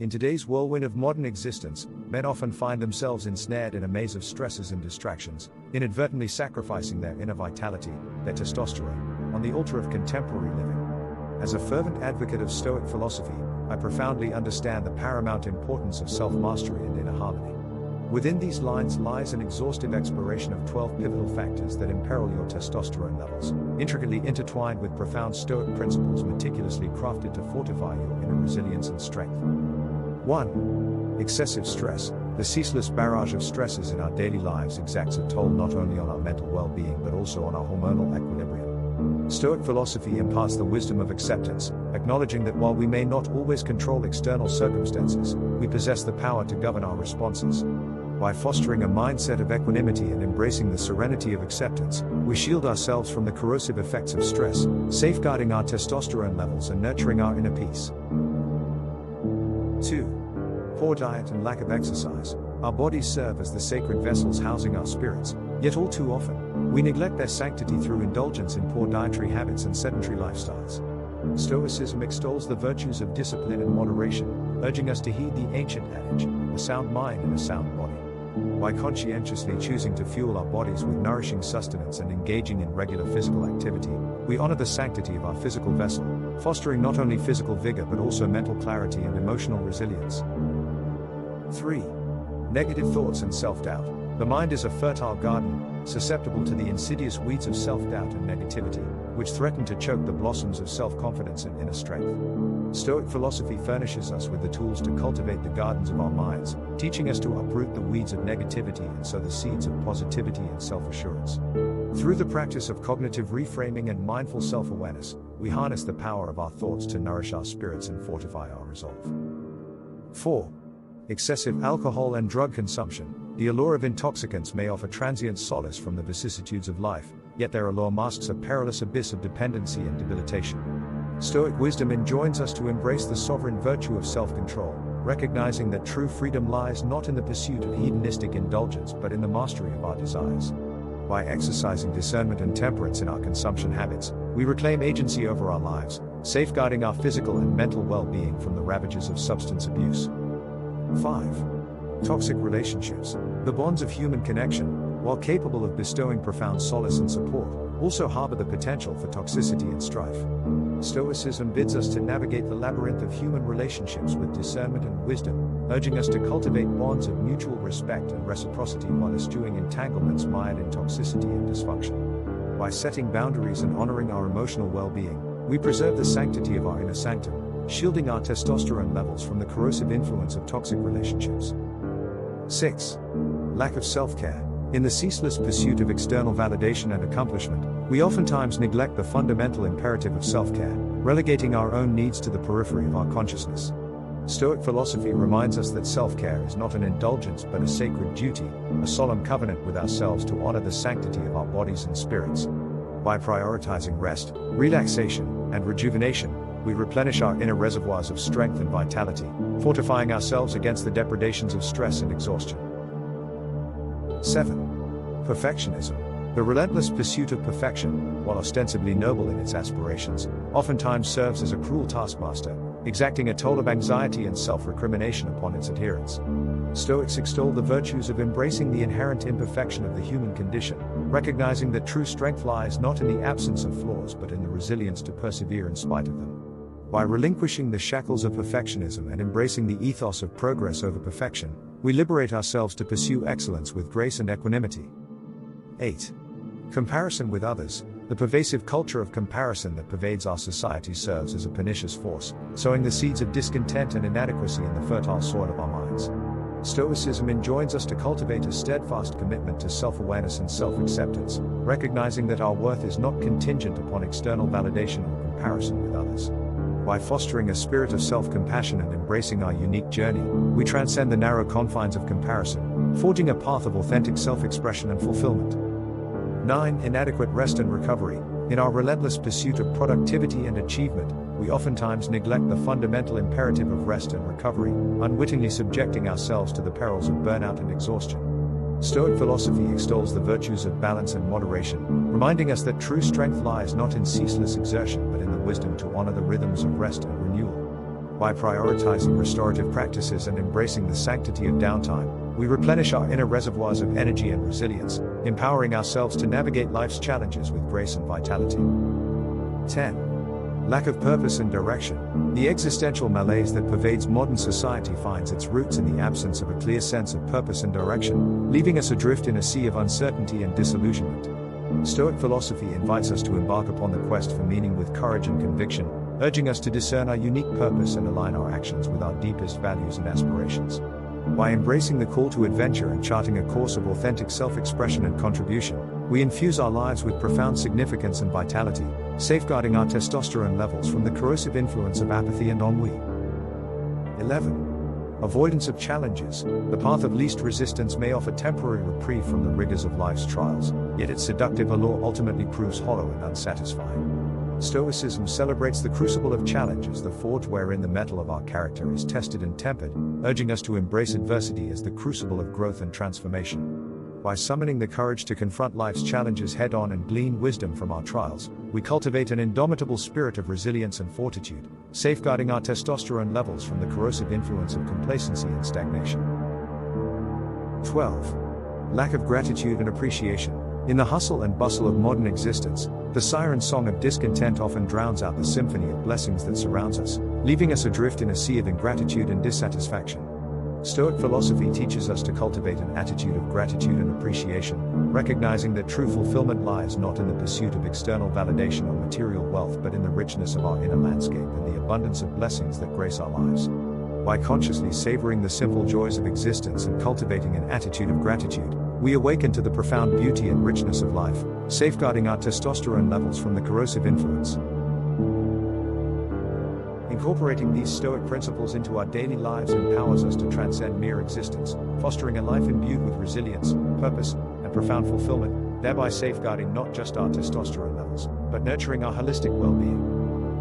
In today's whirlwind of modern existence, men often find themselves ensnared in a maze of stresses and distractions, inadvertently sacrificing their inner vitality, their testosterone, on the altar of contemporary living. As a fervent advocate of Stoic philosophy, I profoundly understand the paramount importance of self-mastery and inner harmony. Within these lines lies an exhaustive exploration of 12 pivotal factors that imperil your testosterone levels, intricately intertwined with profound Stoic principles meticulously crafted to fortify your inner resilience and strength. 1. Excessive stress. The ceaseless barrage of stresses in our daily lives exacts a toll not only on our mental well-being but also on our hormonal equilibrium. Stoic philosophy imparts the wisdom of acceptance, acknowledging that while we may not always control external circumstances, we possess the power to govern our responses. By fostering a mindset of equanimity and embracing the serenity of acceptance, we shield ourselves from the corrosive effects of stress, safeguarding our testosterone levels and nurturing our inner peace. 2. Poor diet and lack of exercise. Our bodies serve as the sacred vessels housing our spirits, yet all too often, we neglect their sanctity through indulgence in poor dietary habits and sedentary lifestyles. Stoicism extols the virtues of discipline and moderation, urging us to heed the ancient adage, a sound mind and a sound body. By conscientiously choosing to fuel our bodies with nourishing sustenance and engaging in regular physical activity, we honor the sanctity of our physical vessel, fostering not only physical vigor but also mental clarity and emotional resilience. 3. Negative thoughts and self-doubt. The mind is a fertile garden, susceptible to the insidious weeds of self-doubt and negativity, which threaten to choke the blossoms of self-confidence and inner strength. Stoic philosophy furnishes us with the tools to cultivate the gardens of our minds, teaching us to uproot the weeds of negativity and sow the seeds of positivity and self-assurance. Through the practice of cognitive reframing and mindful self-awareness, we harness the power of our thoughts to nourish our spirits and fortify our resolve. 4. Excessive alcohol and drug consumption. The allure of intoxicants may offer transient solace from the vicissitudes of life, yet their allure masks a perilous abyss of dependency and debilitation. Stoic wisdom enjoins us to embrace the sovereign virtue of self-control, recognizing that true freedom lies not in the pursuit of hedonistic indulgence but in the mastery of our desires. By exercising discernment and temperance in our consumption habits, we reclaim agency over our lives, safeguarding our physical and mental well-being from the ravages of substance abuse. 5. Toxic relationships. The bonds of human connection, while capable of bestowing profound solace and support, also harbor the potential for toxicity and strife. Stoicism bids us to navigate the labyrinth of human relationships with discernment and wisdom, urging us to cultivate bonds of mutual respect and reciprocity while eschewing entanglements mired in toxicity and dysfunction. By setting boundaries and honoring our emotional well-being, we preserve the sanctity of our inner sanctum, shielding our testosterone levels from the corrosive influence of toxic relationships. 6. Lack of self-care. In the ceaseless pursuit of external validation and accomplishment, we oftentimes neglect the fundamental imperative of self-care, relegating our own needs to the periphery of our consciousness. Stoic philosophy reminds us that self-care is not an indulgence but a sacred duty, a solemn covenant with ourselves to honor the sanctity of our bodies and spirits. By prioritizing rest, relaxation, and rejuvenation, we replenish our inner reservoirs of strength and vitality, fortifying ourselves against the depredations of stress and exhaustion. 7. Perfectionism. The relentless pursuit of perfection, while ostensibly noble in its aspirations, oftentimes serves as a cruel taskmaster, exacting a toll of anxiety and self-recrimination upon its adherents. Stoics extol the virtues of embracing the inherent imperfection of the human condition, recognizing that true strength lies not in the absence of flaws but in the resilience to persevere in spite of them. By relinquishing the shackles of perfectionism and embracing the ethos of progress over perfection, we liberate ourselves to pursue excellence with grace and equanimity. 8. Comparison with others. The pervasive culture of comparison that pervades our society serves as a pernicious force, sowing the seeds of discontent and inadequacy in the fertile soil of our minds. Stoicism enjoins us to cultivate a steadfast commitment to self-awareness and self-acceptance, recognizing that our worth is not contingent upon external validation or comparison with others. By fostering a spirit of self-compassion and embracing our unique journey, we transcend the narrow confines of comparison, forging a path of authentic self-expression and fulfillment. 9. Inadequate rest and recovery. In our relentless pursuit of productivity and achievement, we oftentimes neglect the fundamental imperative of rest and recovery, unwittingly subjecting ourselves to the perils of burnout and exhaustion. Stoic philosophy extols the virtues of balance and moderation, reminding us that true strength lies not in ceaseless exertion but in the wisdom to honor the rhythms of rest and renewal. By prioritizing restorative practices and embracing the sanctity of downtime, we replenish our inner reservoirs of energy and resilience, empowering ourselves to navigate life's challenges with grace and vitality. 10. Lack of purpose and direction. The existential malaise that pervades modern society finds its roots in the absence of a clear sense of purpose and direction, leaving us adrift in a sea of uncertainty and disillusionment. Stoic philosophy invites us to embark upon the quest for meaning with courage and conviction, urging us to discern our unique purpose and align our actions with our deepest values and aspirations. By embracing the call to adventure and charting a course of authentic self-expression and contribution, we infuse our lives with profound significance and vitality, safeguarding our testosterone levels from the corrosive influence of apathy and ennui. 11. Avoidance of challenges. The path of least resistance may offer temporary reprieve from the rigors of life's trials, yet its seductive allure ultimately proves hollow and unsatisfying. Stoicism celebrates the crucible of challenge as the forge wherein the metal of our character is tested and tempered, urging us to embrace adversity as the crucible of growth and transformation. By summoning the courage to confront life's challenges head-on and glean wisdom from our trials, we cultivate an indomitable spirit of resilience and fortitude, safeguarding our testosterone levels from the corrosive influence of complacency and stagnation. 12. Lack of gratitude and appreciation. In the hustle and bustle of modern existence, the siren song of discontent often drowns out the symphony of blessings that surrounds us, leaving us adrift in a sea of ingratitude and dissatisfaction. Stoic philosophy teaches us to cultivate an attitude of gratitude and appreciation, recognizing that true fulfillment lies not in the pursuit of external validation or material wealth but in the richness of our inner landscape and the abundance of blessings that grace our lives. By consciously savoring the simple joys of existence and cultivating an attitude of gratitude, we awaken to the profound beauty and richness of life, safeguarding our testosterone levels from the corrosive influence. Incorporating these Stoic principles into our daily lives empowers us to transcend mere existence, fostering a life imbued with resilience, purpose, and profound fulfillment, thereby safeguarding not just our testosterone levels, but nurturing our holistic well-being.